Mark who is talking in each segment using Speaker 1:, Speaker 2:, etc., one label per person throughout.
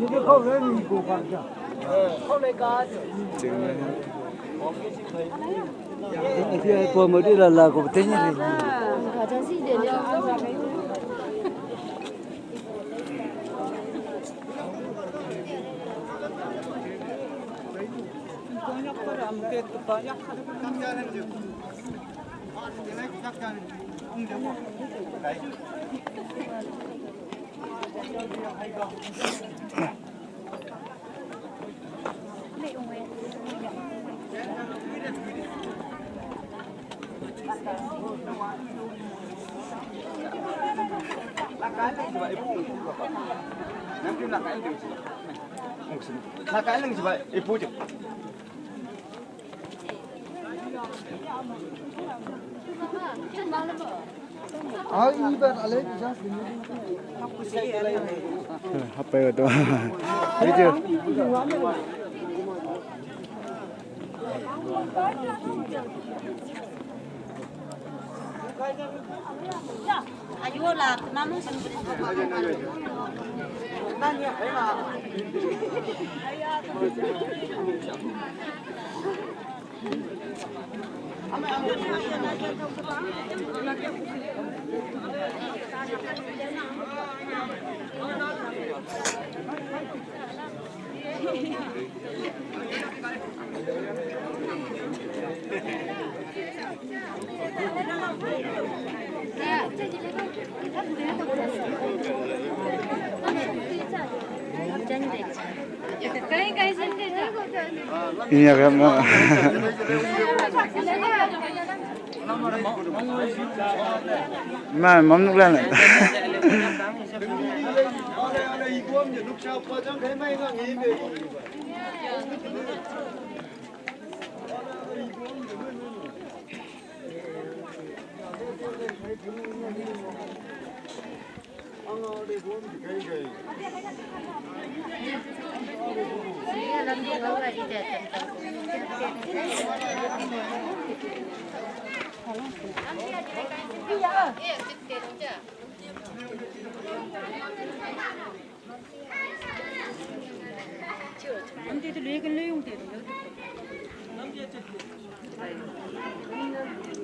Speaker 1: 이게 거기는 이거 봐자. 이게 뭐머리 달라고 되니?
Speaker 2: Nakain coba ibu je.
Speaker 1: 이번 알레 비자.
Speaker 3: 아빠가 또 그죠?
Speaker 4: Ayo lah, namun sendiri. कहीं से
Speaker 3: 이냐 그러면 말 먹는 거는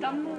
Speaker 4: Kamu